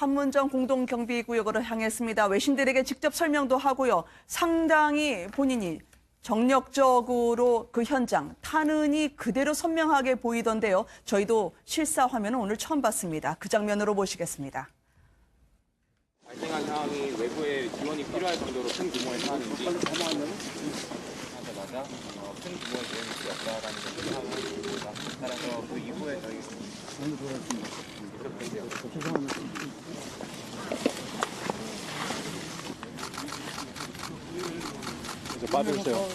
판문점 공동경비구역으로 향했습니다. 외신들에게 직접 설명도 하고요. 상당히 본인이 정력적으로 그 현장, 탄흔이 그대로 선명하게 보이던데요. 저희도 실사 화면은 오늘 처음 봤습니다. 그 장면으로 모시겠습니다. 발생한 상황이 외부의 지원이 필요할 정도로 큰 규모의 사안인지 하자마자 큰 규모의 지원이 필요했다라는 생각을 따라서 그 이후에 저희 이제 빠져주세요.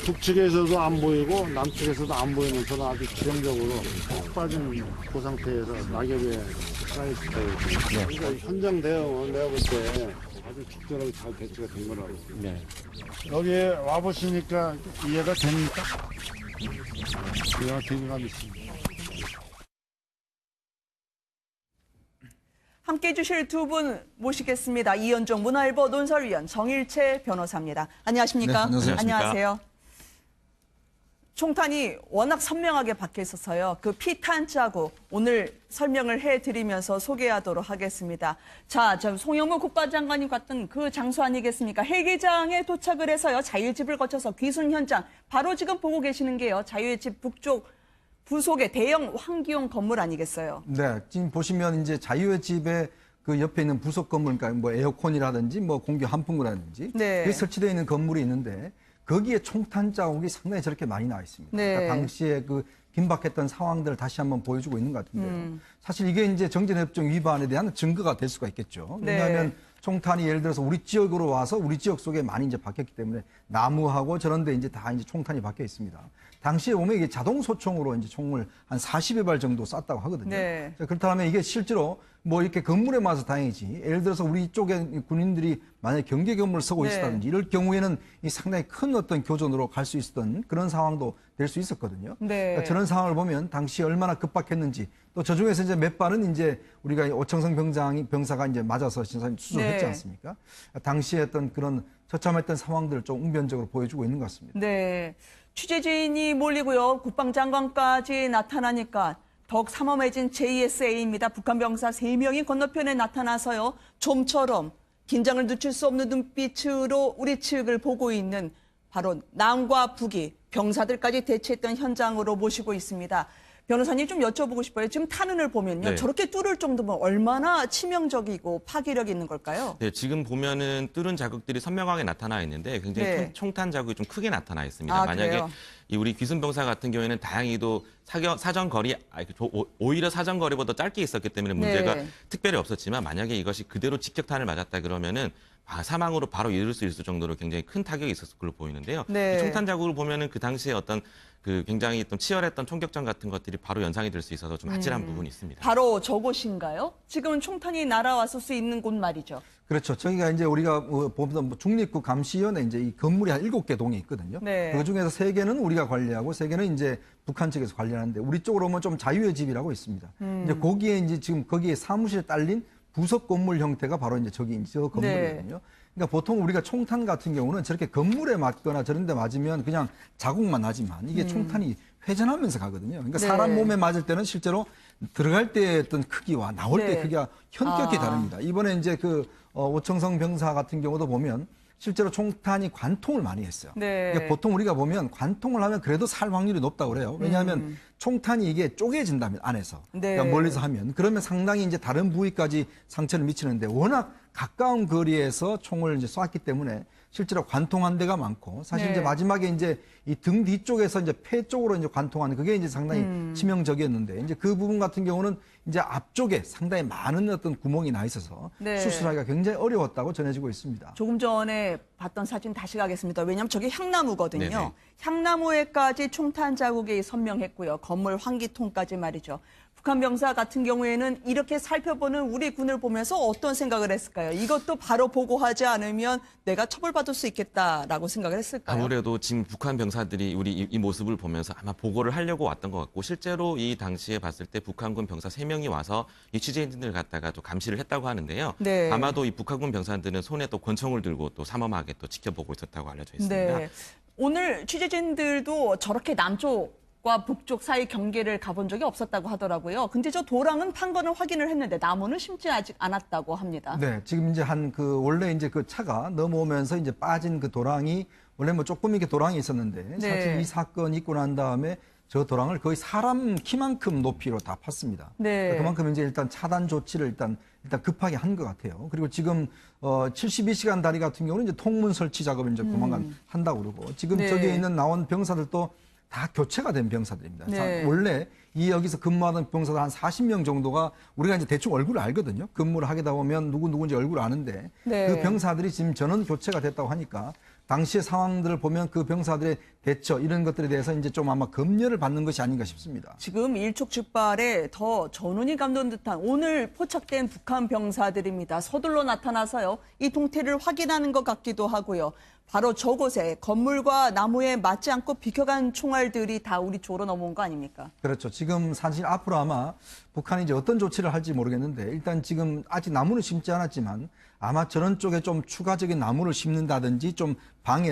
북측에서도 안 보이고 남측에서도 안 보이면서 아주 지형적으로 푹 빠진 그 상태에서 낙엽에 쌓여있어요. 그러니까 현장 대응은 내가 볼 때 아주 적절하게 잘 배치가 된 거라고. 네. 여기에 와보시니까 이해가 됩니까? 이해가 되는 감이 있습니다. 함께해 주실 두 분 모시겠습니다. 이현종 문화일보 논설위원, 정일채 변호사입니다. 안녕하십니까? 네, 안녕하세요. 총탄이 워낙 선명하게 박혀 있어서요. 그 피탄 자국 오늘 설명을 해드리면서 소개하도록 하겠습니다. 자, 저 송영무 국방장관이 갔던 그 장소 아니겠습니까? 헬기장에 도착을 해서요. 자유의 집을 거쳐서 귀순 현장. 바로 지금 보고 계시는 게요. 자유의 집 북쪽 부속의 대형 환기용 건물 아니겠어요? 네, 지금 보시면 이제 자유의 집에 그 옆에 있는 부속 건물, 그러니까 뭐 에어컨이라든지 뭐 공기 환풍구라든지 네. 그게 설치되어 있는 건물이 있는데 거기에 총탄 자국이 상당히 저렇게 많이 나와 있습니다. 네. 그러니까 당시에 그 긴박했던 상황들을 다시 한번 보여주고 있는 것 같은데요. 사실 이게 이제 정전협정 위반에 대한 증거가 될 수가 있겠죠. 왜냐하면 네. 총탄이 예를 들어서 우리 지역으로 와서 우리 지역 속에 많이 이제 박혔기 때문에 나무하고 저런데 이제 다 이제 총탄이 박혀 있습니다. 당시에 보면 이게 자동 소총으로 이제 총을 한 40여 발 정도 쐈다고 하거든요. 네. 자, 그렇다면 이게 실제로 뭐 이렇게 건물에 맞아서 다행이지. 예를 들어서 우리 쪽에 군인들이 만약에 경계 건물을 서고 네. 있었다든지 이럴 경우에는 이 상당히 큰 어떤 교전으로 갈 수 있었던 그런 상황도 될 수 있었거든요. 네. 그러니까 저런 상황을 보면 당시 얼마나 급박했는지 또 저 중에서 이제 몇 발은 이제 우리가 오청성 병사가 이제 맞아서 수술했지 네. 않습니까? 당시에 어떤 그런 처참했던 상황들을 좀 웅변적으로 보여주고 있는 것 같습니다. 네. 취재진이 몰리고요. 국방장관까지 나타나니까 더욱 삼엄해진 JSA입니다. 북한 병사 3명이 건너편에 나타나서요. 좀처럼 긴장을 늦출 수 없는 눈빛으로 우리 측을 보고 있는 바로 남과 북이 병사들까지 대치했던 현장으로 모시고 있습니다. 변호사님 좀 여쭤보고 싶어요. 지금 탄흔을 보면요. 네. 저렇게 뚫을 정도면 얼마나 치명적이고 파괴력이 있는 걸까요? 네, 지금 보면은 뚫은 자국들이 선명하게 나타나 있는데 굉장히 네. 총탄 자국이 좀 크게 나타나 있습니다. 아, 만약에 그래요? 이 우리 귀순병사 같은 경우에는 다행히도 사정거리, 오히려 사정거리보다 짧게 있었기 때문에 문제가 네. 특별히 없었지만 만약에 이것이 그대로 직격탄을 맞았다 그러면은 사망으로 바로 이를 수 있을 정도로 굉장히 큰 타격이 있었을 걸로 보이는데요. 네. 이 총탄 자국을 보면은 그 당시에 어떤 그 굉장히 좀 치열했던 총격전 같은 것들이 바로 연상이 될 수 있어서 좀 아찔한 부분이 있습니다. 바로 저곳인가요? 지금은 총탄이 날아왔을 수 있는 곳 말이죠. 그렇죠. 저희가 이제 우리가 보면 중립국 감시위원회 이제 이 건물이 한 7개 동에 있거든요. 네. 그 중에서 3개는 우리가 관리하고 3개는 이제 북한 측에서 관리하는데 우리 쪽으로 오면 좀 자유의 집이라고 있습니다. 이제 거기에 이제 지금 거기에 사무실에 딸린 부속 건물 형태가 바로 이제 저기 이제 저 건물이거든요. 그러니까 보통 우리가 총탄 같은 경우는 저렇게 건물에 맞거나 저런 데 맞으면 그냥 자국만 나지만 이게 총탄이 회전하면서 가거든요. 그러니까 네. 사람 몸에 맞을 때는 실제로 들어갈 때 어떤 크기와 나올 네. 때 크기가 현격히 아. 다릅니다. 이번에 이제 그 오청성 병사 같은 경우도 보면 실제로 총탄이 관통을 많이 했어요. 네. 그러니까 보통 우리가 보면 관통을 하면 그래도 살 확률이 높다고 그래요. 왜냐하면 총탄이 이게 쪼개진다면 안에서 네. 그러니까 멀리서 하면 그러면 상당히 이제 다른 부위까지 상처를 미치는데 워낙 가까운 거리에서 총을 이제 쐈기 때문에 실제로 관통한 데가 많고 사실 네. 이제 마지막에 이제 이 등 뒤쪽에서 이제 폐 쪽으로 이제 관통하는 그게 이제 상당히 치명적이었는데 이제 그 부분 같은 경우는 이제 앞쪽에 상당히 많은 어떤 구멍이 나 있어서 네. 수술하기가 굉장히 어려웠다고 전해지고 있습니다. 조금 전에 봤던 사진 다시 가겠습니다. 왜냐하면 저게 향나무거든요. 네네. 향나무에까지 총탄 자국이 선명했고요. 건물 환기통까지 말이죠. 북한 병사 같은 경우에는 이렇게 살펴보는 우리 군을 보면서 어떤 생각을 했을까요? 이것도 바로 보고하지 않으면 내가 처벌받을 수 있겠다라고 생각을 했을까요? 아무래도 지금 북한 병사들이 우리 이 모습을 보면서 아마 보고를 하려고 왔던 것 같고 실제로 이 당시에 봤을 때 북한군 병사 3명이 와서 이 취재진들을 갖다가 또 감시를 했다고 하는데요. 네. 아마도 이 북한군 병사들은 손에 또 권총을 들고 또 삼엄하게 또 지켜보고 있었다고 알려져 있습니다. 네. 오늘 취재진들도 저렇게 남쪽 남쪽과 북쪽 사이 경계를 가본 적이 없었다고 하더라고요. 근데 저 도랑은 판 거는 확인을 했는데 나무는 심지 아직 않았다고 합니다. 네, 지금 이제 원래 이제 그 차가 넘어오면서 이제 빠진 그 도랑이 원래 뭐 조금 이렇게 도랑이 있었는데 네. 사실 이 사건이 있고 난 다음에 저 도랑을 거의 사람 키만큼 높이로 다 팠습니다. 네. 그만큼 이제 일단 차단 조치를 일단 급하게 한 것 같아요. 그리고 지금 72시간 다리 같은 경우는 이제 통문 설치 작업을 이제 조만간 한다고 그러고 지금 네. 저기에 있는 나온 병사들도 다 교체가 된 병사들입니다. 네. 원래 이 여기서 근무하던 병사들 한 40명 정도가 우리가 이제 대충 얼굴을 알거든요. 근무를 하게 되다 보면 누군지 얼굴을 아는데 네. 그 병사들이 지금 전원 교체가 됐다고 하니까 당시의 상황들을 보면 그 병사들의 대처 이런 것들에 대해서 이제 좀 아마 검열을 받는 것이 아닌가 싶습니다. 지금 일촉즉발에 더 전운이 감도는 듯한 오늘 포착된 북한 병사들입니다. 서둘러 나타나서요. 이 동태를 확인하는 것 같기도 하고요. 바로 저곳에 건물과 나무에 맞지 않고 비켜간 총알들이 다 우리 쪽으로 넘어온 거 아닙니까? 그렇죠. 지금 사실 앞으로 아마 북한이 이제 어떤 조치를 할지 모르겠는데 일단 지금 아직 나무는 심지 않았지만 아마 저런 쪽에 좀 추가적인 나무를 심는다든지 좀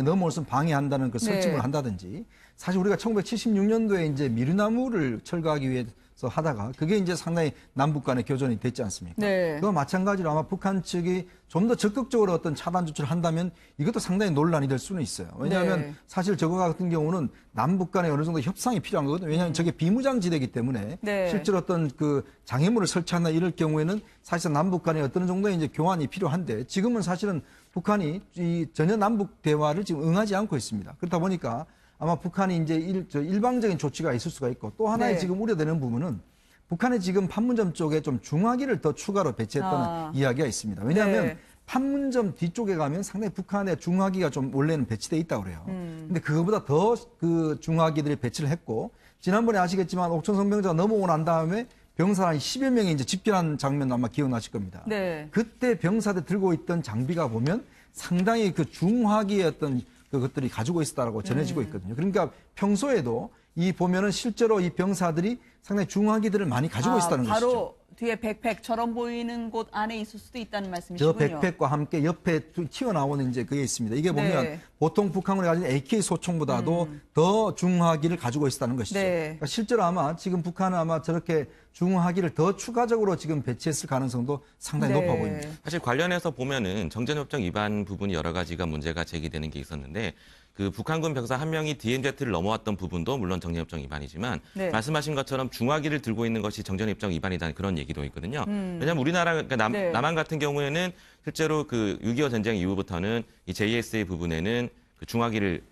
넘어올수록 방해한다는 그 설정을 네. 한다든지 사실 우리가 1976년도에 이제 미르나무를 철거하기 위해서 하다가 그게 이제 상당히 남북 간의 교전이 됐지 않습니까? 네. 그와 마찬가지로 아마 북한 측이 좀 더 적극적으로 어떤 차단 조치를 한다면 이것도 상당히 논란이 될 수는 있어요. 왜냐하면 네. 사실 저거 같은 경우는 남북 간에 어느 정도 협상이 필요한 거거든요. 왜냐하면 저게 비무장지대이기 때문에 네. 실제로 어떤 그 장애물을 설치한다 이럴 경우에는 사실상 남북 간에 어떤 정도의 이제 교환이 필요한데 지금은 사실은 북한이 이 전혀 남북 대화를 지금 응하지 않고 있습니다. 그렇다 보니까 아마 북한이 이제 일방적인 조치가 있을 수가 있고 또 하나의 네. 지금 우려되는 부분은 북한이 지금 판문점 쪽에 좀 중화기를 더 추가로 배치했다는 이야기가 있습니다. 왜냐하면 네. 판문점 뒤쪽에 가면 상당히 북한의 중화기가 좀 원래는 배치돼 있다고 그래요. 근데 그거보다 더 그 중화기들이 배치를 했고 지난번에 아시겠지만 옥천 성병자가 넘어오고 난 다음에 병사 한 10여 명이 이제 집결한 장면 아마 기억나실 겁니다. 네. 그때 병사들 들고 있던 장비가 보면 상당히 그 중화기의 어떤 그것들이 가지고 있었다라고 전해지고 있거든요. 그러니까 평소에도 이 보면은 실제로 이 병사들이 상당히 중화기들을 많이 가지고 있었다는 바로 것이죠. 뒤에 백팩처럼 보이는 곳 안에 있을 수도 있다는 저 말씀이시군요. 백팩과 함께 옆에 튀어나오는 이제 그게 있습니다. 이게 보면 네. 보통 북한군이 가진 AK 소총보다도 더 중화기를 가지고 있었다는 것이죠. 네. 그러니까 실제로 아마 지금 북한은 아마 저렇게 중화기를 더 추가적으로 지금 배치했을 가능성도 상당히 네. 높아 보입니다. 사실 관련해서 보면은 정전협정 위반 부분이 여러 가지가 문제가 제기되는 게 있었는데 그 북한군 병사 한 명이 DMZ를 넘어왔던 부분도 물론 정전협정 위반이지만 네. 말씀하신 것처럼 중화기를 들고 있는 것이 정전협정 위반이라는 그런 얘기도 있거든요. 왜냐하면 우리나라 그러니까 네. 남한 같은 경우에는 실제로 그 6.25 전쟁 이후부터는 이 JSA 부분에는 그 중화기를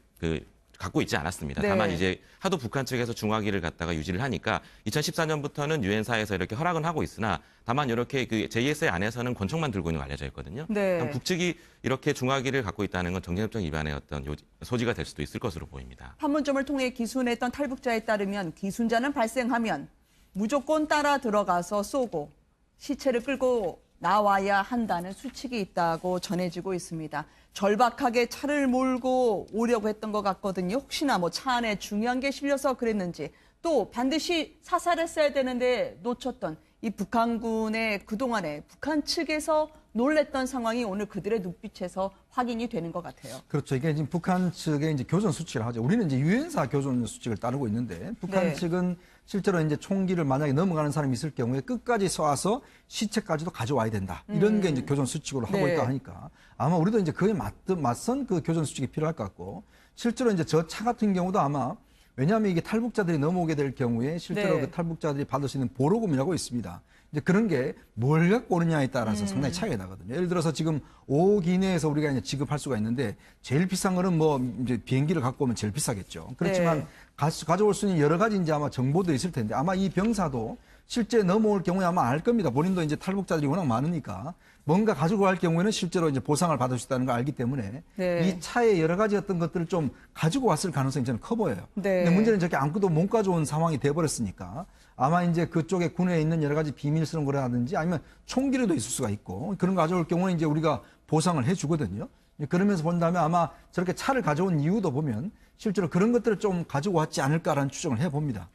갖고 있지 않았습니다. 네. 다만 이제 하도 북한 측에서 중화기를 갖다가 유지를 하니까 2014년부터는 유엔사에서 이렇게 허락은 하고 있으나 다만 이렇게 그 JSA 안에서는 권총만 들고 있는 거 알려져 있거든요. 네. 북측이 이렇게 중화기를 갖고 있다는 건 정전협정 위반의 어떤 소지가 될 수도 있을 것으로 보입니다. 판문점을 통해 기순했던 탈북자에 따르면 기순자는 발생하면 무조건 따라 들어가서 쏘고 시체를 끌고 나와야 한다는 수칙이 있다고 전해지고 있습니다. 절박하게 차를 몰고 오려고 했던 것 같거든요. 혹시나 뭐 차 안에 중요한 게 실려서 그랬는지 또 반드시 사살했어야 되는데 놓쳤던 이 북한군의 그동안에 북한 측에서 놀랬던 상황이 오늘 그들의 눈빛에서 확인이 되는 것 같아요. 그렇죠. 이게 지금 북한 측의 이제 교전 수칙을 하죠. 우리는 이제 유엔사 교전 수칙을 따르고 있는데 북한 네. 측은 실제로 이제 총기를 만약에 넘어가는 사람이 있을 경우에 끝까지 쏴서 시체까지도 가져와야 된다. 이런 게 이제 교전 수칙으로 하고 네. 있다 하니까 아마 우리도 이제 그에 맞선 그 교전 수칙이 필요할 것 같고 실제로 이제 저 차 같은 경우도 아마 왜냐하면 이게 탈북자들이 넘어오게 될 경우에 실제로 네. 그 탈북자들이 받을 수 있는 보로금이라고 있습니다. 이제 그런 게 뭘 갖고 오느냐에 따라서 상당히 차이가 나거든요. 예를 들어서 지금 5억 이내에서 우리가 이제 지급할 수가 있는데 제일 비싼 거는 뭐 이제 비행기를 갖고 오면 제일 비싸겠죠. 그렇지만 네. 가져올 수 있는 여러 가지 이제 아마 정보도 있을 텐데 아마 이 병사도 실제 넘어올 경우에 아마 알 겁니다. 본인도 이제 탈북자들이 워낙 많으니까 뭔가 가지고 갈 경우에는 실제로 이제 보상을 받을 수 있다는 걸 알기 때문에 네. 이 차에 여러 가지 어떤 것들을 좀 가지고 왔을 가능성이 저는 커 보여요. 네. 근데 문제는 저렇게 아무것도 못 가져온 상황이 돼버렸으니까 아마 이제 그쪽에 군에 있는 여러 가지 비밀스러운 거라든지 아니면 총기라도 있을 수가 있고 그런 거 가져올 경우는 이제 우리가 보상을 해주거든요. 그러면서 본다면 아마 저렇게 차를 가져온 이유도 보면 실제로 그런 것들을 좀 가지고 왔지 않을까라는 추정을 해봅니다.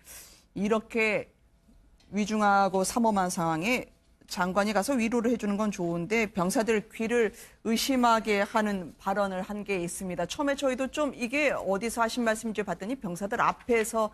이렇게 위중하고 삼엄한 상황에 장관이 가서 위로를 해주는 건 좋은데 병사들 귀를 의심하게 하는 발언을 한 게 있습니다. 처음에 저희도 좀 이게 어디서 하신 말씀인지 봤더니 병사들 앞에서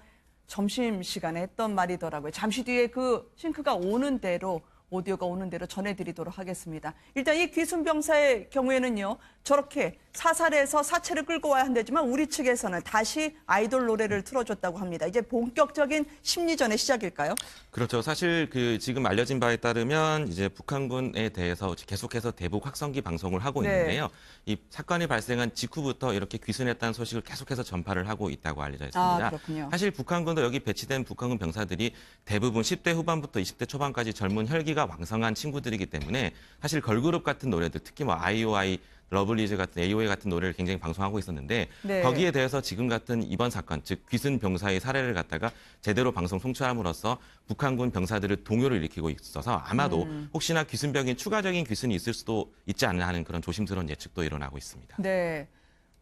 점심시간에 했던 말이더라고요. 잠시 뒤에 그 싱크가 오는 대로 오디오가 오는 대로 전해드리도록 하겠습니다. 일단 이 귀순병사의 경우에는요. 저렇게 사살해서 사체를 끌고 와야 한다지만 우리 측에서는 다시 아이돌 노래를 틀어줬다고 합니다. 이제 본격적인 심리전의 시작일까요? 그렇죠. 사실 지금 알려진 바에 따르면 이제 북한군에 대해서 계속해서 대북 확성기 방송을 하고 네. 있는데요. 이 사건이 발생한 직후부터 이렇게 귀순했다는 소식을 계속해서 전파를 하고 있다고 알려져 있습니다. 아, 그렇군요. 사실 북한군도 여기 배치된 북한군 병사들이 대부분 10대 후반부터 20대 초반까지 젊은 혈기가 왕성한 친구들이기 때문에 사실 걸그룹 같은 노래들, 특히 뭐 IOI, 러블리즈 같은 AOA 같은 노래를 굉장히 방송하고 있었는데 네. 거기에 대해서 지금 같은 이번 사건, 즉 귀순 병사의 사례를 갖다가 제대로 방송 송출함으로써 북한군 병사들을 동요를 일으키고 있어서 아마도 혹시나 귀순병인 추가적인 귀순이 있을 수도 있지 않나 하는 그런 조심스러운 예측도 일어나고 있습니다. 네.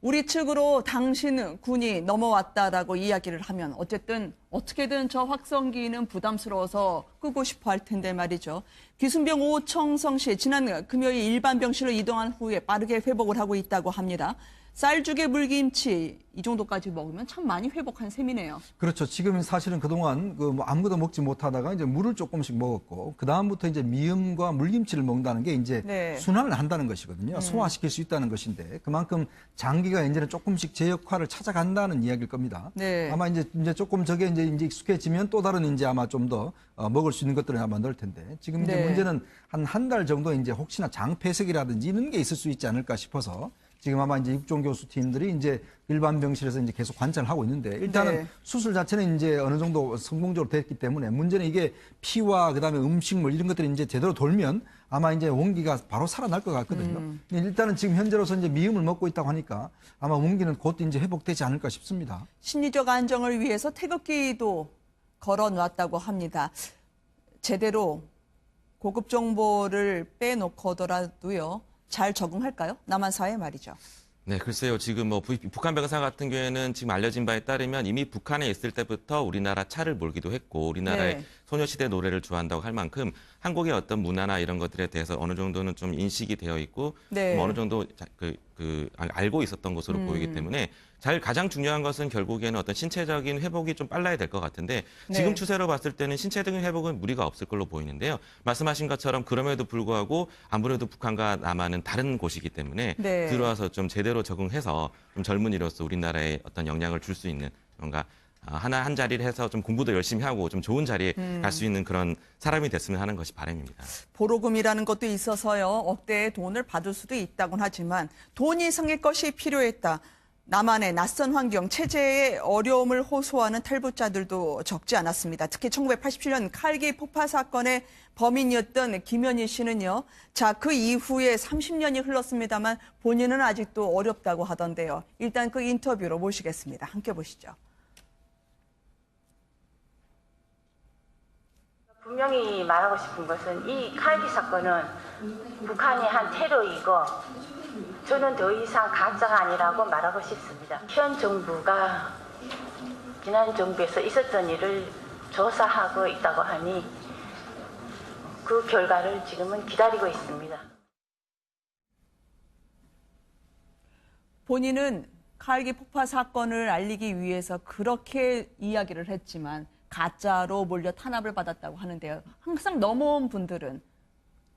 우리 측으로 당신 군이 넘어왔다라고 이야기를 하면 어쨌든 어떻게든 저 확성기는 부담스러워서 끄고 싶어 할 텐데 말이죠. 귀순병 오청성 씨 지난 금요일 일반 병실로 이동한 후에 빠르게 회복을 하고 있다고 합니다. 쌀죽에 물김치 이 정도까지 먹으면 참 많이 회복한 셈이네요. 그렇죠. 지금 사실은 그동안 뭐 아무것도 먹지 못하다가 이제 물을 조금씩 먹었고 그 다음부터 이제 미음과 물김치를 먹는다는 게 이제 네. 순환을 한다는 것이거든요. 소화시킬 수 있다는 것인데 그만큼 장기가 이제는 조금씩 제 역할을 찾아간다는 이야기일 겁니다. 네. 아마 이제 조금 저게 이제 익숙해지면 또 다른 이제 아마 좀 더 먹을 수 있는 것들을 아마 넣을 텐데 지금 이제 네. 문제는 한 달 정도 이제 혹시나 장 폐색이라든지 이런 게 있을 수 있지 않을까 싶어서. 지금 아마 이제 육종 교수 팀들이 이제 일반 병실에서 이제 계속 관찰을 하고 있는데 일단은 네. 수술 자체는 이제 어느 정도 성공적으로 됐기 때문에 문제는 이게 피와 그다음에 음식물 이런 것들이 이제 제대로 돌면 아마 이제 원기가 바로 살아날 것 같거든요. 근데 일단은 지금 현재로서 이제 미음을 먹고 있다고 하니까 아마 원기는 곧 이제 회복되지 않을까 싶습니다. 심리적 안정을 위해서 태극기도 걸어놨다고 합니다. 제대로 고급 정보를 빼놓고더라도요. 잘 적응할까요? 남한 사회 말이죠. 네, 글쎄요. 지금 뭐 북한 병사 같은 경우에는 지금 알려진 바에 따르면 이미 북한에 있을 때부터 우리나라 차를 몰기도 했고 우리나라의 네. 소녀시대 노래를 좋아한다고 할 만큼 한국의 어떤 문화나 이런 것들에 대해서 어느 정도는 좀 인식이 되어 있고 네. 어느 정도 알고 있었던 것으로 보이기 때문에 가장 중요한 것은 결국에는 어떤 신체적인 회복이 좀 빨라야 될 것 같은데 지금 네. 추세로 봤을 때는 신체적인 회복은 무리가 없을 걸로 보이는데요. 말씀하신 것처럼 그럼에도 불구하고 아무래도 북한과 남한은 다른 곳이기 때문에 네. 들어와서 좀 제대로 적응해서 좀 젊은이로서 우리나라에 어떤 영향을 줄 수 있는 뭔가 하나 한 자리를 해서 좀 공부도 열심히 하고 좀 좋은 자리에 갈 수 있는 그런 사람이 됐으면 하는 것이 바람입니다. 보로금이라는 것도 있어서요. 억대의 돈을 받을 수도 있다곤 하지만 돈 이상의 것이 필요했다. 남한의 낯선 환경, 체제의 어려움을 호소하는 탈북자들도 적지 않았습니다. 특히 1987년 칼기 폭파 사건의 범인이었던 김현희 씨는요. 자, 그 이후에 30년이 흘렀습니다만 본인은 아직도 어렵다고 하던데요. 일단 그 인터뷰로 모시겠습니다. 함께 보시죠. 분명히 말하고 싶은 것은 이 칼기 사건은 북한이 한 테러이고 저는 더 이상 가짜가 아니라고 말하고 싶습니다. 현 정부가 지난 정부에서 있었던 일을 조사하고 있다고 하니 그 결과를 지금은 기다리고 있습니다. 본인은 칼기 폭파 사건을 알리기 위해서 그렇게 이야기를 했지만 가짜로 몰려 탄압을 받았다고 하는데요. 항상 넘어온 분들은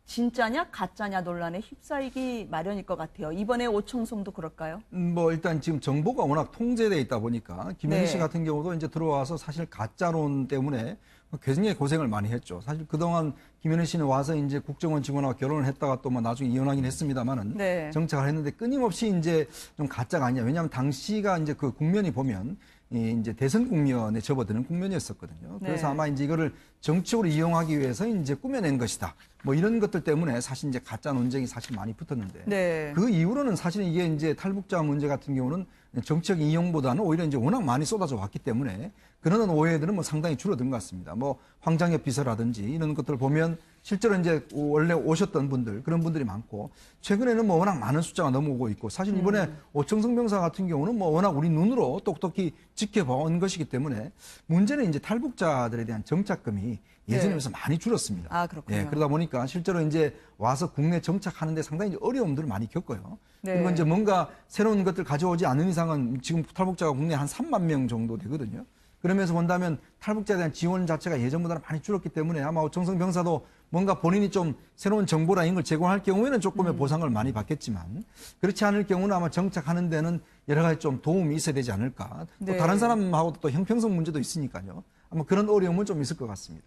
진짜냐 가짜냐 논란에 휩싸이기 마련일 것 같아요. 이번에 오청성도 그럴까요? 뭐 일단 지금 정보가 워낙 통제돼 있다 보니까 김현희 씨 네. 같은 경우도 이제 들어와서 사실 가짜론 때문에 굉장히 고생을 많이 했죠. 사실 그동안 김현희 씨는 와서 이제 국정원 직원하고 결혼을 했다가 또 뭐 나중에 이혼하긴 했습니다만은 네. 정착을 했는데 끊임없이 이제 좀 가짜가 아니냐. 왜냐하면 당시가 이제 그 국면이 보면 이제 대선 국면에 접어드는 국면이었었거든요. 그래서 네. 아마 이제 이거를 정치적으로 이용하기 위해서 이제 꾸며낸 것이다. 뭐 이런 것들 때문에 사실 이제 가짜 논쟁이 사실 많이 붙었는데 네. 그 이후로는 사실 이게 이제 탈북자 문제 같은 경우는 정치적인 이용보다는 오히려 이제 워낙 많이 쏟아져 왔기 때문에 그런 오해들은 뭐 상당히 줄어든 것 같습니다. 뭐 황장엽 비서라든지 이런 것들을 보면 실제로 이제 원래 오셨던 분들 그런 분들이 많고 최근에는 뭐 워낙 많은 숫자가 넘어오고 있고 사실 이번에 오청성 병사 같은 경우는 뭐 워낙 우리 눈으로 똑똑히 지켜본 것이기 때문에 문제는 이제 탈북자들에 대한 정착금이 예전에 네. 비해서 많이 줄었습니다. 아, 그렇군요. 예, 그러다 보니까 실제로 이제 와서 국내 정착하는데 상당히 어려움들을 많이 겪어요. 네. 그리고 이제 뭔가 새로운 것들 가져오지 않는 이상은 지금 탈북자가 국내에 한 3만 명 정도 되거든요. 그러면서 본다면 탈북자에 대한 지원 자체가 예전보다는 많이 줄었기 때문에 아마 오청성 병사도 뭔가 본인이 좀 새로운 정보나 이런 걸 제공할 경우에는 조금의 보상을 많이 받겠지만 그렇지 않을 경우는 아마 정착하는 데는 여러 가지 좀 도움이 있어야 되지 않을까. 네. 또 다른 사람하고도 또 형평성 문제도 있으니까요. 아마 그런 어려움은 좀 있을 것 같습니다.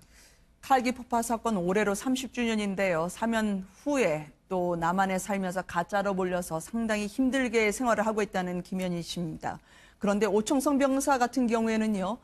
칼기 폭파 사건 올해로 30주년인데요. 사면 후에 또 남한에 살면서 가짜로 몰려서 상당히 힘들게 생활을 하고 있다는 김현희 씨입니다. 그런데 오청성 병사 같은 경우에는요.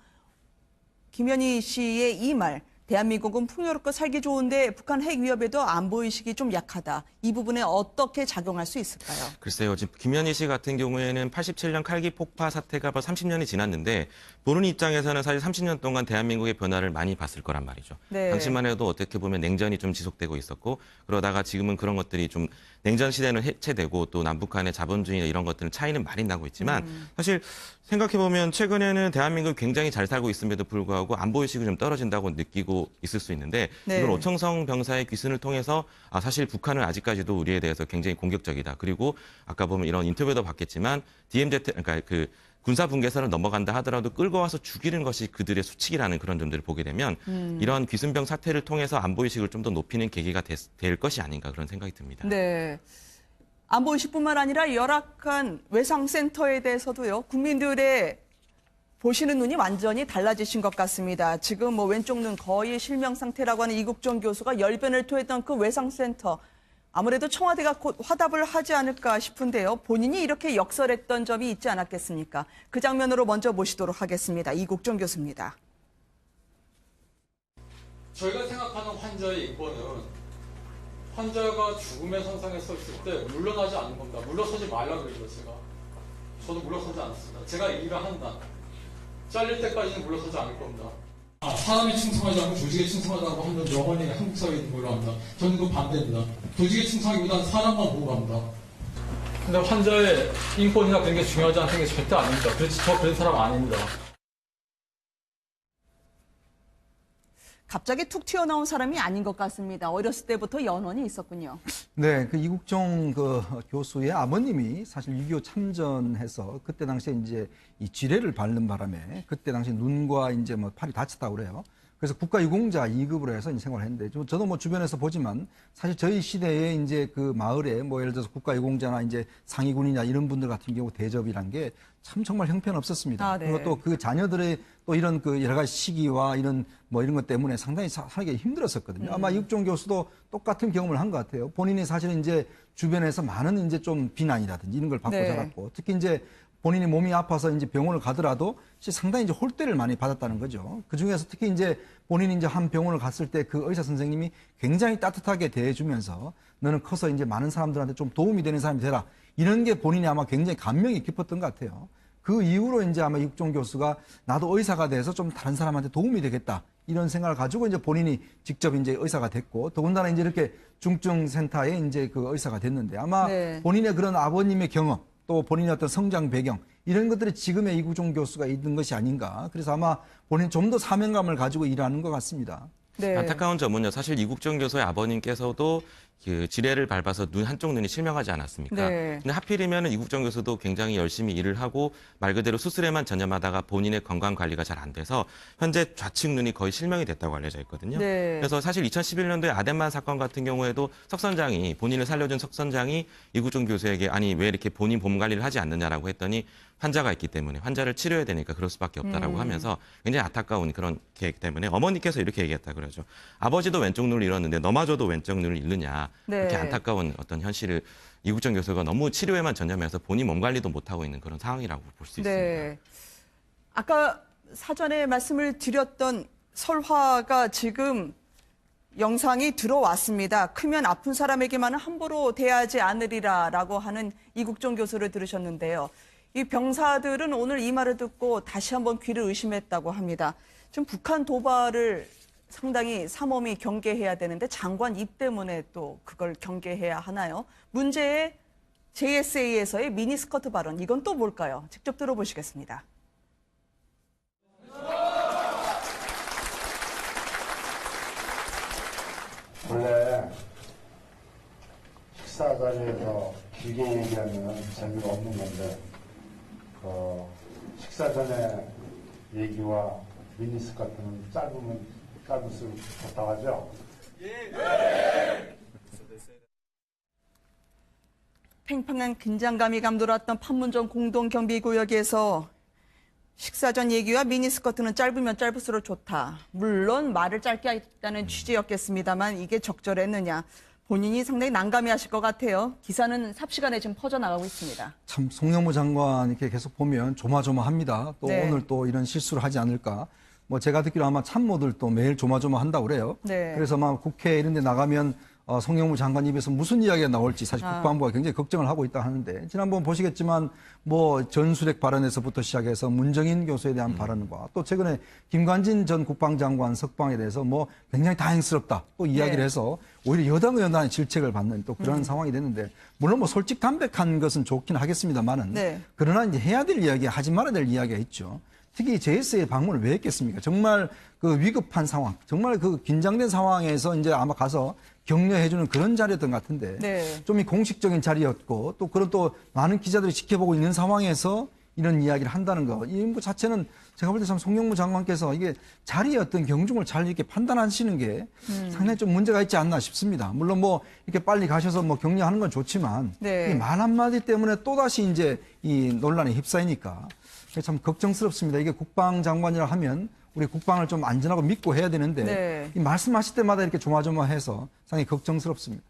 김현희 씨의 이 말, 대한민국은 풍요롭고 살기 좋은데 북한 핵 위협에도 안보의식이 좀 약하다. 이 부분에 어떻게 작용할 수 있을까요? 글쎄요. 지금 김현희 씨 같은 경우에는 87년 칼기 폭파 사태가 벌써 30년이 지났는데 보는 입장에서는 사실 30년 동안 대한민국의 변화를 많이 봤을 거란 말이죠. 네. 당시만 해도 어떻게 보면 냉전이 좀 지속되고 있었고 그러다가 지금은 그런 것들이 좀 냉전 시대는 해체되고 또 남북한의 자본주의 이런 것들은 차이는 많이 나고 있지만 사실 생각해보면 최근에는 대한민국 굉장히 잘 살고 있음에도 불구하고 안보의식이 좀 떨어진다고 느끼고 있을 수 있는데 네. 이걸 오청성 병사의 귀순을 통해서 사실 북한은 아직까지도 우리에 대해서 굉장히 공격적이다. 그리고 아까 보면 이런 인터뷰도 봤겠지만 DMZ 그러니까 그 군사 분계선을 넘어간다 하더라도 끌고 와서 죽이는 것이 그들의 수칙이라는 그런 점들을 보게 되면 이런 귀순병 사태를 통해서 안보의식을 좀 더 높이는 계기가 될 것이 아닌가 그런 생각이 듭니다. 네. 안보의식뿐만 아니라 열악한 외상센터에 대해서도요. 국민들의 보시는 눈이 완전히 달라지신 것 같습니다. 지금 뭐 왼쪽 눈 거의 실명 상태라고 하는 이국종 교수가 열변을 토했던 그 외상센터. 아무래도 청와대가 곧 화답을 하지 않을까 싶은데요. 본인이 이렇게 역설했던 점이 있지 않았겠습니까? 그 장면으로 먼저 모시도록 하겠습니다. 이국종 교수입니다. 저희가 생각하는 환자의 인권은 환자가 죽음의 선상에 섰을 때 물러나지 않는 겁니다. 물러서지 말라고 그러죠, 제가. 저도 물러서지 않습니다. 제가 일을 한다. 잘릴 때까지는 물러서지 않을 겁니다. 사람이 충성하지 않고 조직에 충성하다고 하면 영원히 한국 사회에 있는 걸로 합니다. 저는 그 반대입니다. 조직에 충성하기보다는 사람만 보호합니다. 근데 환자의 인권이나 그런 게 중요하지 않은 게 절대 아닙니다. 저 그런 사람 아닙니다. 갑자기 툭 튀어나온 사람이 아닌 것 같습니다. 어렸을 때부터 연원이 있었군요. 네, 그 이국종 그 교수의 아버님이 사실 6.25 참전해서 그때 당시에 이제 이 지뢰를 밟는 바람에 그때 당시 눈과 이제 뭐 팔이 다쳤다고 그래요. 그래서 국가유공자 2급으로 해서 이제 생활을 했는데 저도 뭐 주변에서 보지만 사실 저희 시대에 이제 그 마을에 뭐 예를 들어서 국가유공자나 이제 상위군이나 이런 분들 같은 경우 대접이란 게 참 정말 형편없었습니다. 네. 그리고 또 그 자녀들의 또 이런 그 여러 가지 시기와 이런 뭐 이런 것 때문에 상당히 살기 힘들었었거든요. 아마 이국종 교수도 똑같은 경험을 한 것 같아요. 본인이 사실은 이제 주변에서 많은 이제 좀 비난이라든지 이런 걸 받고 네. 자랐고 특히 이제 본인이 몸이 아파서 이제 병원을 가더라도 상당히 이제 홀대를 많이 받았다는 거죠. 그 중에서 특히 이제 본인이 이제 한 병원을 갔을 때 그 의사 선생님이 굉장히 따뜻하게 대해주면서 너는 커서 이제 많은 사람들한테 좀 도움이 되는 사람이 되라. 이런 게 본인이 아마 굉장히 감명이 깊었던 것 같아요. 그 이후로 이제 아마 이국종 교수가 나도 의사가 돼서 좀 다른 사람한테 도움이 되겠다. 이런 생각을 가지고 이제 본인이 직접 이제 의사가 됐고 더군다나 이제 이렇게 중증센터에 이제 그 의사가 됐는데 아마 네. 본인의 그런 아버님의 경험 또 본인의 어떤 성장 배경 이런 것들이 지금의 이국종 교수가 있는 것이 아닌가. 그래서 아마 본인 좀 더 사명감을 가지고 일하는 것 같습니다. 네. 안타까운 점은요. 사실 이국종 교수의 아버님께서도 그 지뢰를 밟아서 한쪽 눈이 실명하지 않았습니까? 네. 근데 하필이면 이국종 교수도 굉장히 열심히 일을 하고 말 그대로 수술에만 전념하다가 본인의 건강 관리가 잘 안 돼서 현재 좌측 눈이 거의 실명이 됐다고 알려져 있거든요. 네. 그래서 사실 2011년도에 아덴만 사건 같은 경우에도 석 선장이 본인을 살려준 석 선장이 이국종 교수에게 아니 왜 이렇게 본인 몸 관리를 하지 않느냐라고 했더니 환자가 있기 때문에 환자를 치료해야 되니까 그럴 수밖에 없다라고 하면서 굉장히 안타까운 그런 계획 때문에 어머니께서 이렇게 얘기했다 그러죠. 아버지도 왼쪽 눈을 잃었는데 너마저도 왼쪽 눈을 잃느냐. 네. 그렇게 안타까운 어떤 현실을 이국종 교수가 너무 치료에만 전념해서 본인 몸 관리도 못하고 있는 그런 상황이라고 볼 수 있습니다. 네. 아까 사전에 말씀을 드렸던 설화가 지금 영상이 들어왔습니다. 크면 아픈 사람에게만은 함부로 대하지 않으리라라고 하는 이국종 교수를 들으셨는데요. 이 병사들은 오늘 이 말을 듣고 다시 한번 귀를 의심했다고 합니다. 지금 북한 도발을 상당히 삼엄히 경계해야 되는데 장관 입 때문에 또 그걸 경계해야 하나요? 문제의 JSA에서의 미니스커트 발언, 이건 또 뭘까요? 직접 들어보시겠습니다. 원래 식사 자리에서 길게 얘기하면 재미가 없는 건데 식사 전에 얘기와 미니스 같은 짧을수록 좋다고 하죠. 팽팽한 긴장감이 감돌았던 판문점 공동경비구역에서 식사 전 얘기와 미니스커트는 짧으면 짧을수록 좋다. 물론 말을 짧게 하겠다는 취지였겠습니다만 이게 적절했느냐. 본인이 상당히 난감해하실 것 같아요. 기사는 삽시간에 지금 퍼져나가고 있습니다. 참 송영무 장관 이렇게 계속 보면 조마조마합니다. 또 네. 오늘 또 이런 실수를 하지 않을까. 뭐 제가 듣기로 아마 참모들도 매일 조마조마한다고 그래요. 네. 그래서 아마 국회 이런 데 나가면 송영무 장관 입에서 무슨 이야기가 나올지 사실 국방부가 굉장히 걱정을 하고 있다 하는데 지난번 보시겠지만 뭐 전술핵 발언에서부터 시작해서 문정인 교수에 대한 발언과 또 최근에 김관진 전 국방장관 석방에 대해서 뭐 굉장히 다행스럽다 또 이야기를 네. 해서 오히려 여당 의원단의 질책을 받는 또 그런 상황이 됐는데 물론 뭐 솔직담백한 것은 좋긴 하겠습니다만은 네. 그러나 이제 해야 될 이야기 하지 말아야 될 이야기가 있죠. 특히 JSA 방문을 왜 했겠습니까? 정말 그 위급한 상황, 정말 그 긴장된 상황에서 이제 아마 가서 격려해주는 그런 자리였던 것 같은데 네. 좀 이 공식적인 자리였고 또 그런 또 많은 기자들이 지켜보고 있는 상황에서 이런 이야기를 한다는 거, 이 자체는 제가 볼 때 참 송영무 장관께서 이게 자리의 어떤 경중을 잘 이렇게 판단하시는 게 상당히 좀 문제가 있지 않나 싶습니다. 물론 뭐 이렇게 빨리 가셔서 뭐 격려하는 건 좋지만 네. 이 말 한마디 때문에 또다시 이제 이 논란에 휩싸이니까 참 걱정스럽습니다. 이게 국방장관이라 하면 우리 국방을 좀 안전하고 믿고 해야 되는데 네. 이 말씀하실 때마다 이렇게 조마조마해서 상당히 걱정스럽습니다.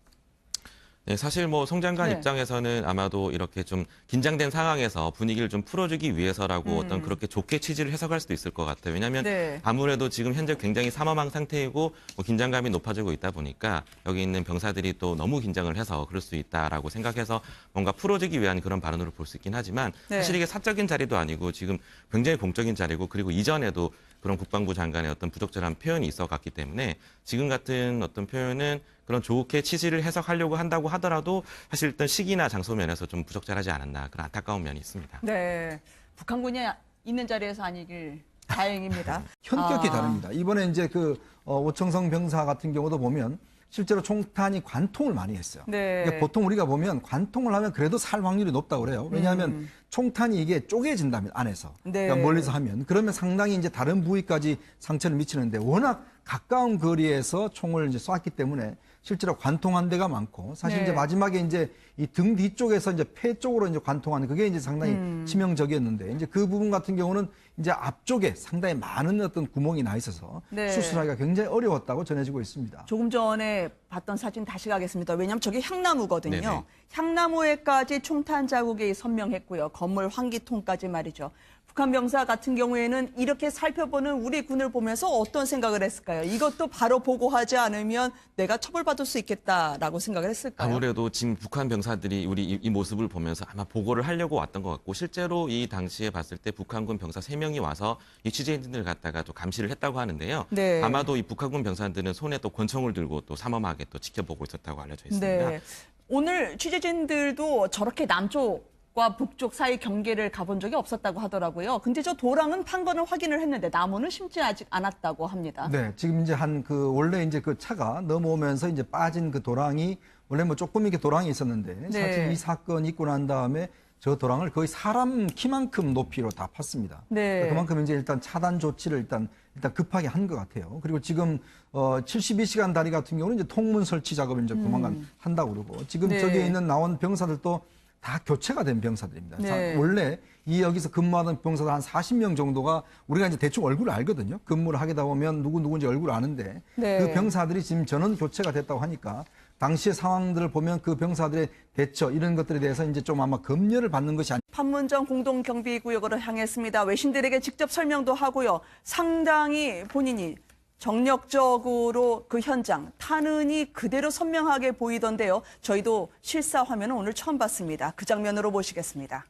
네, 사실 뭐 송 장관 네. 입장에서는 아마도 이렇게 좀 긴장된 상황에서 분위기를 좀 풀어주기 위해서라고 어떤 그렇게 좋게 취지를 해석할 수도 있을 것 같아요. 왜냐하면 네. 아무래도 지금 현재 굉장히 삼엄한 상태이고 뭐 긴장감이 높아지고 있다 보니까 여기 있는 병사들이 또 너무 긴장을 해서 그럴 수 있다라고 생각해서 뭔가 풀어주기 위한 그런 발언으로 볼 수 있긴 하지만 네. 사실 이게 사적인 자리도 아니고 지금 굉장히 공적인 자리고 그리고 이전에도 그런 국방부 장관의 어떤 부적절한 표현이 있어갔기 때문에 지금 같은 어떤 표현은 그런 좋게 취지를 해석하려고 한다고 하더라도 사실 일단 시기나 장소 면에서 좀 부적절하지 않았나 그런 안타까운 면이 있습니다. 네. 북한군이 있는 자리에서 아니길 다행입니다. 현격히 아. 다릅니다. 이번에 이제 그 오청성 병사 같은 경우도 보면 실제로 총탄이 관통을 많이 했어요. 네. 그러니까 보통 우리가 보면 관통을 하면 그래도 살 확률이 높다고 그래요. 왜냐하면 총탄이 이게 쪼개진다면 안에서 네. 그러니까 멀리서 하면 그러면 상당히 이제 다른 부위까지 상처를 미치는데 워낙 가까운 거리에서 총을 이제 쐈기 때문에 실제로 관통한 데가 많고 사실 네. 이제 마지막에 이제 이 등 뒤쪽에서 이제 폐 쪽으로 이제 관통하는 그게 이제 상당히 치명적이었는데 이제 그 부분 같은 경우는 이제 앞쪽에 상당히 많은 어떤 구멍이 나 있어서 네. 수술하기가 굉장히 어려웠다고 전해지고 있습니다. 조금 전에 봤던 사진 다시 가겠습니다. 왜냐하면 저게 향나무거든요. 네네. 향나무에까지 총탄 자국이 선명했고요. 건물 환기통까지 말이죠. 북한 병사 같은 경우에는 이렇게 살펴보는 우리 군을 보면서 어떤 생각을 했을까요? 이것도 바로 보고하지 않으면 내가 처벌받을 수 있겠다라고 생각을 했을까요? 아무래도 지금 북한 병사들이 우리 이 모습을 보면서 아마 보고를 하려고 왔던 것 같고 실제로 이 당시에 봤을 때 북한군 병사 3명이 와서 이 취재진들을 갖다가 또 감시를 했다고 하는데요. 네. 아마도 이 북한군 병사들은 손에 또 권총을 들고 또 삼엄하게 또 지켜보고 있었다고 알려져 있습니다. 네. 오늘 취재진들도 저렇게 남쪽과 북쪽 사이 경계를 가본 적이 없었다고 하더라고요. 근데 저 도랑은 판 거는 확인을 했는데 나무는 심지 아직 않았다고 합니다. 네, 지금 이제 원래 이제 그 차가 넘어오면서 이제 빠진 그 도랑이 원래 뭐 조금 이렇게 도랑이 있었는데 네. 사실 이 사건 있고 난 다음에 저 도랑을 거의 사람 키만큼 높이로 다 팠습니다. 네. 그만큼 이제 일단 차단 조치를 일단 급하게 한 것 같아요. 그리고 지금 72시간 다리 같은 경우는 이제 통문 설치 작업을 이제 조만간 한다고 그러고 지금 네. 저기에 있는 나온 병사들도 다 교체가 된 병사들입니다. 네. 원래 이 여기서 근무하던 병사들 한 40명 정도가 우리가 이제 대충 얼굴을 알거든요. 근무를 하다 보면 누군지 얼굴을 아는데 네. 그 병사들이 지금 전원 교체가 됐다고 하니까 당시의 상황들을 보면 그 병사들의 대처 이런 것들에 대해서 이제 좀 아마 검열을 받는 것이 아니. 판문점 공동경비구역으로 향했습니다. 외신들에게 직접 설명도 하고요. 상당히 본인이 정력적으로 그 현장, 탄흔이 그대로 선명하게 보이던데요. 저희도 실사 화면은 오늘 처음 봤습니다. 그 장면으로 보시겠습니다.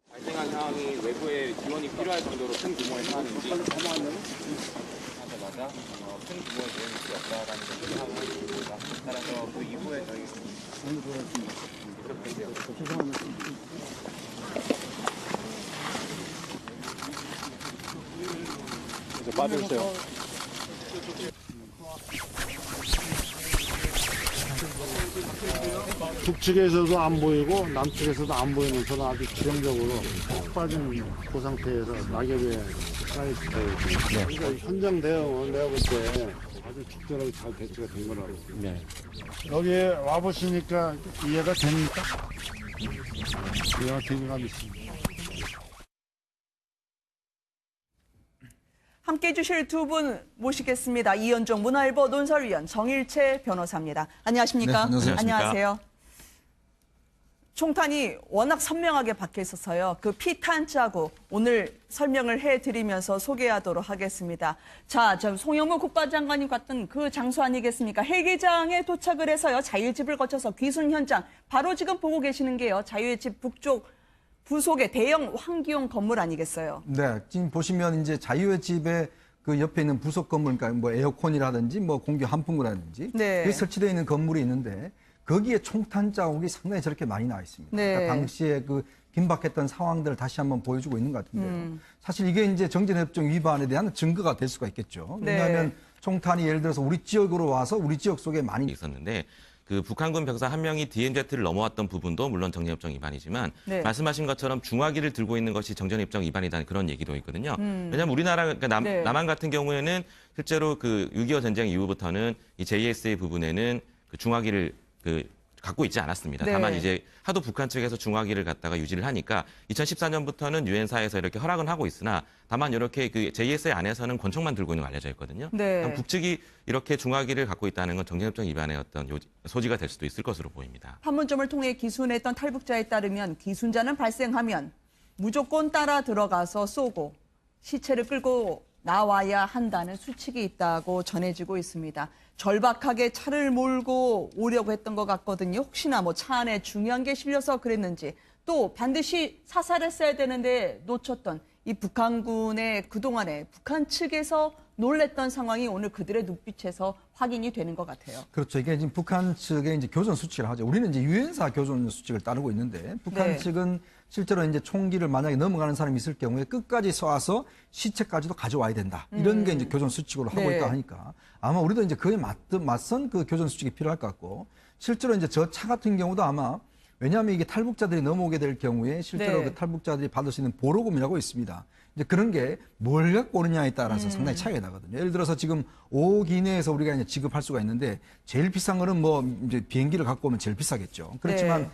발생한 상황이 외부의 지원이 필요할 정도로 큰 규모의 사안인지 하자마자 큰 규모의 대응이 필요하다라는 것을 생각합니다. 따라서 그 이후에 저희 이제 빠져주세요. 북측에서도 안 보이고 남측에서도 안 보이면서는 아주 지형적으로 푹 빠진 그 상태에서 낙엽에 쌓여있어요. 그러니까 현장 대응은 내가 볼 때 아주 적절하게 잘 배치가 된 거라고. 네. 여기 와보시니까 이해가 됩니까? 이해가 되는 감이 있습니다. 함께해 주실 두 분 모시겠습니다. 이현종 문화일보 논설위원, 정일채 변호사입니다. 안녕하십니까? 네, 안녕하세요. 안녕하세요. 총탄이 워낙 선명하게 박혀 있어서요. 그 피탄 자국 오늘 설명을 해드리면서 소개하도록 하겠습니다. 자, 저 송영무 국방장관이 갔던 그 장소 아니겠습니까? 헬기장에 도착을 해서요. 자유집을 거쳐서 귀순 현장 바로 지금 보고 계시는 게요. 자유집 북쪽 부속의 대형 환기용 건물 아니겠어요? 네, 지금 보시면 이제 자유의 집에 그 옆에 있는 부속 건물, 그러니까 뭐 에어컨이라든지 뭐 공기 환풍구라든지 네. 그게 설치되어 있는 건물이 있는데 거기에 총탄 자국이 상당히 저렇게 많이 나와 있습니다. 네. 그러니까 당시에 그 긴박했던 상황들을 다시 한번 보여주고 있는 것 같은데요. 사실 이게 이제 정전협정 위반에 대한 증거가 될 수가 있겠죠. 네. 왜냐하면 총탄이 예를 들어서 우리 지역으로 와서 우리 지역 속에 많이 있었는데 그 북한군 병사 한 명이 DMZ를 넘어왔던 부분도 물론 정전협정 위반이지만 네. 말씀하신 것처럼 중화기를 들고 있는 것이 정전협정 위반이라는 그런 얘기도 있거든요. 왜냐하면 우리나라 그러니까 네. 남한 같은 경우에는 실제로 그 6.25 전쟁 이후부터는 이 JSA 부분에는 그 중화기를 갖고 있지 않았습니다. 네. 다만 이제 하도 북한 측에서 중화기를 갖다가 유지를 하니까 2014년부터는 유엔사에서 이렇게 허락은 하고 있으나 다만 이렇게 그 JSA 안에서는 권총만 들고 있는 거 알려져 있거든요. 네. 북측이 이렇게 중화기를 갖고 있다는 건 정전협정 위반의 어떤 소지가 될 수도 있을 것으로 보입니다. 판문점을 통해 기순했던 탈북자에 따르면 기순자는 발생하면 무조건 따라 들어가서 쏘고 시체를 끌고 나와야 한다는 수칙이 있다고 전해지고 있습니다. 절박하게 차를 몰고 오려고 했던 것 같거든요. 혹시나 뭐 차 안에 중요한 게 실려서 그랬는지 또 반드시 사살했어야 되는데 놓쳤던 이 북한군의 그동안에 북한 측에서 놀랬던 상황이 오늘 그들의 눈빛에서 확인이 되는 것 같아요. 그렇죠. 이게 지금 북한 측의 이제 교전 수칙을 하죠. 우리는 이제 유엔사 교전 수칙을 따르고 있는데 북한 네. 측은 실제로 이제 총기를 만약에 넘어가는 사람이 있을 경우에 끝까지 쏴서 시체까지도 가져와야 된다. 이런 게 이제 교전 수칙으로 하고 네. 있다 하니까 아마 우리도 이제 그에 맞선 그 교전 수칙이 필요할 것 같고 실제로 이제 저 차 같은 경우도 아마 왜냐하면 이게 탈북자들이 넘어오게 될 경우에 실제로 네. 그 탈북자들이 받을 수 있는 보로금이라고 있습니다. 이제 그런 게 뭘 갖고 오느냐에 따라서 상당히 차이가 나거든요. 예를 들어서 지금 5억 이내에서 우리가 이제 지급할 수가 있는데 제일 비싼 거는 뭐 이제 비행기를 갖고 오면 제일 비싸겠죠. 그렇지만 네.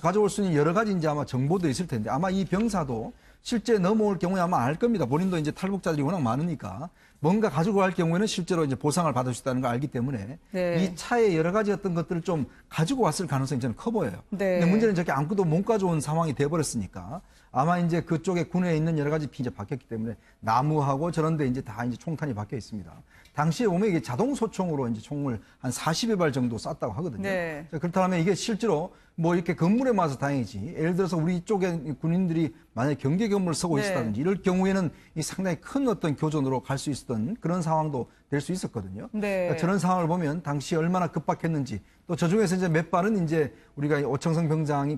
가져올 수 있는 여러 가지 이제 아마 정보도 있을 텐데 아마 이 병사도 실제 넘어올 경우에 아마 알 겁니다. 본인도 이제 탈북자들이 워낙 많으니까 뭔가 가지고 갈 경우에는 실제로 이제 보상을 받을 수 있다는 걸 알기 때문에 네. 이 차에 여러 가지 어떤 것들을 좀 가지고 왔을 가능성이 저는 커 보여요. 네. 근데 문제는 저렇게 아무것도 못 가져온 상황이 돼버렸으니까 아마 이제 그쪽에 군에 있는 여러 가지 핀이 박혔기 때문에 나무하고 저런 데 이제 다 이제 총탄이 박혀 있습니다. 당시에 보면 이게 자동 소총으로 이제 총을 한 40여 발 정도 쐈다고 하거든요. 네. 그렇다면 이게 실제로 뭐 이렇게 건물에 맞아서 다행이지. 예를 들어서 우리 쪽에 군인들이 만약에 경계 건물을 서고 네. 있었다든지 이럴 경우에는 이 상당히 큰 어떤 교전으로 갈 수 있었던 그런 상황도 될 수 있었거든요. 네. 그러니까 저런 상황을 보면 당시 얼마나 급박했는지 또 저 중에서 이제 몇 발은 이제 우리가 오청성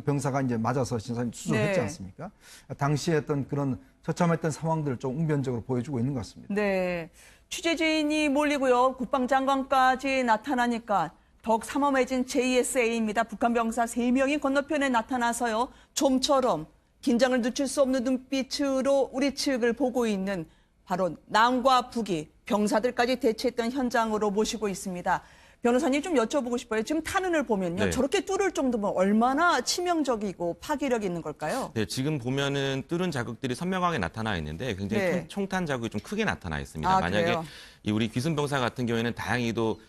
병사가 이제 맞아서 수술했지 네. 않습니까? 당시에 어떤 그런 처참했던 상황들을 좀 웅변적으로 보여주고 있는 것 같습니다. 네. 취재진이 몰리고요. 국방장관까지 나타나니까 더욱 삼엄해진 JSA입니다. 북한 병사 3명이 건너편에 나타나서요. 좀처럼 긴장을 늦출 수 없는 눈빛으로 우리 측을 보고 있는 바로 남과 북이 병사들까지 대치했던 현장으로 모시고 있습니다. 변호사님 좀 여쭤보고 싶어요. 지금 탄원을 보면요. 네. 저렇게 뚫을 정도면 얼마나 치명적이고 파괴력 있는 걸까요? 네, 지금 보면은 뚫은 자국들이 선명하게 나타나 있는데 굉장히 네. 총탄 자국이 좀 크게 나타나 있습니다. 아, 만약에 그래요? 이 우리 귀순병사 같은 경우에는 다행히도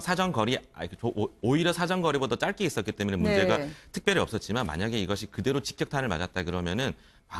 사정거리, 오히려 사정거리보다 짧게 있었기 때문에 문제가 네. 특별히 없었지만 만약에 이것이 그대로 직격탄을 맞았다 그러면은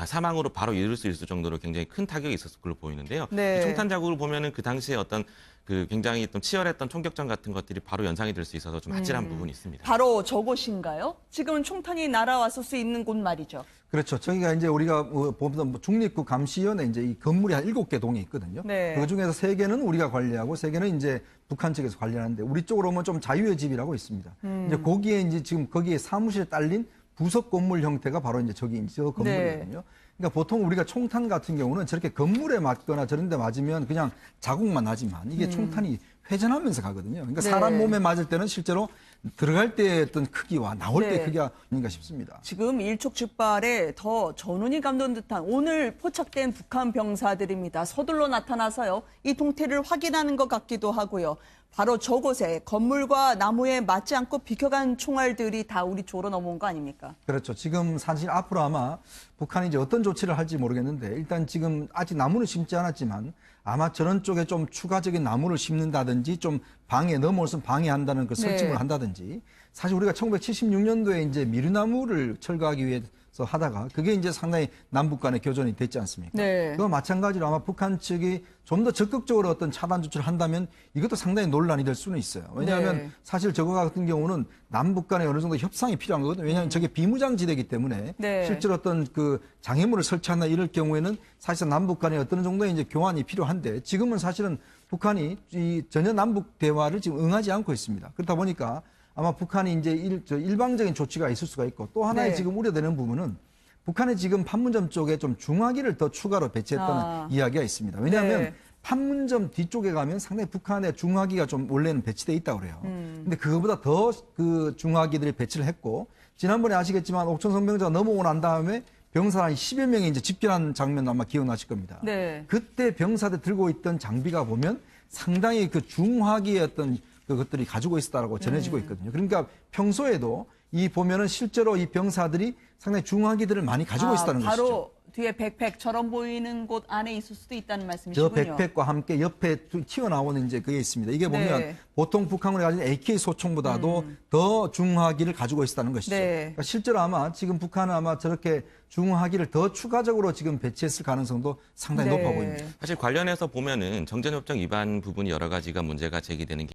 사망으로 바로 이를 수 있을 정도로 굉장히 큰 타격이 있었을 걸로 보이는데요. 네. 이 총탄 자국을 보면은 그 당시에 어떤 그 굉장히 좀 치열했던 총격전 같은 것들이 바로 연상이 될 수 있어서 좀 아찔한 부분이 있습니다. 바로 저곳인가요? 지금은 총탄이 날아왔을 수 있는 곳 말이죠. 그렇죠. 저희가 이제 우리가 보면 중립국 감시위원회 이제 이 건물이 한 7개 동에 있거든요. 네. 그 중에서 3개는 우리가 관리하고 3개는 이제 북한 측에서 관리하는데 우리 쪽으로 오면 좀 자유의 집이라고 있습니다. 이제 거기에 이제 지금 거기에 사무실에 딸린 부속 건물 형태가 바로 이제 저기 이제 저 건물이거든요. 네. 그러니까 보통 우리가 총탄 같은 경우는 저렇게 건물에 맞거나 저런 데 맞으면 그냥 자국만 나지만 이게 총탄이 회전하면서 가거든요. 그러니까 네. 사람 몸에 맞을 때는 실제로 들어갈 때의 어떤 크기와 나올 네. 때 크기가 아닌가 싶습니다. 지금 일촉즉발에 더 전운이 감도는 듯한 오늘 포착된 북한 병사들입니다. 서둘러 나타나서요. 이 동태를 확인하는 것 같기도 하고요. 바로 저곳에 건물과 나무에 맞지 않고 비켜간 총알들이 다 우리 쪽으로 넘어온 거 아닙니까? 그렇죠. 지금 사실 앞으로 아마 북한이 이제 어떤 조치를 할지 모르겠는데 일단 지금 아직 나무는 심지 않았지만 아마 저런 쪽에 좀 추가적인 나무를 심는다든지 좀 방해 넘어올수면 방해한다는 그 설정을 네. 한다든지 사실 우리가 1976년도에 이제 미르나무를 철거하기 위해서 하다가 그게 이제 상당히 남북 간의 교전이 됐지 않습니까? 네. 그와 마찬가지로 아마 북한 측이 좀 더 적극적으로 어떤 차단 조치를 한다면 이것도 상당히 논란이 될 수는 있어요. 왜냐하면 네. 사실 저거 같은 경우는 남북 간에 어느 정도 협상이 필요한 거거든요. 왜냐하면 저게 비무장지대이기 때문에 네. 실제로 어떤 그 장애물을 설치한다 이럴 경우에는 사실상 남북 간에 어떤 정도의 이제 교환이 필요한데 지금은 사실은 북한이 이 전혀 남북 대화를 지금 응하지 않고 있습니다. 그렇다 보니까 아마 북한이 이제 일방적인 조치가 있을 수가 있고 또 하나의 네. 지금 우려되는 부분은 북한이 지금 판문점 쪽에 좀 중화기를 더 추가로 배치했다는 이야기가 있습니다. 왜냐하면 네. 판문점 뒤쪽에 가면 상당히 북한의 중화기가 좀 원래는 배치돼 있다고 그래요. 근데 그거보다 더 그 중화기들이 배치를 했고 지난번에 아시겠지만 옥천 성병자가 넘어오고 난 다음에 병사 한 10여 명이 이제 집결한 장면 아마 기억나실 겁니다. 네. 그때 병사들 들고 있던 장비가 보면 상당히 그 중화기의 어떤 그것들이 가지고 있었다라고 전해지고 있거든요. 그러니까 평소에도 이 보면은 실제로 이 병사들이 상당히 중화기들을 많이 가지고 있었다는 바로 것이죠. 뒤에 백팩처럼 보이는 곳 안에 있을 수도 있다는 저 말씀이시군요. 백팩과 함께 옆에 튀어나오는 이제 그게 있습니다. 이게 보면 네. 보통 북한군이 가진 AK 소총보다도 더 중화기를 가지고 있었다는 것이죠. 네. 그러니까 실제로 아마 지금 북한은 아마 저렇게 중화기를 더 추가적으로 지금 배치했을 가능성도 상당히 네. 높아 보입니다. 사실 관련해서 보면은 정전협정 위반 부분이 여러 가지가 문제가 제기되는 게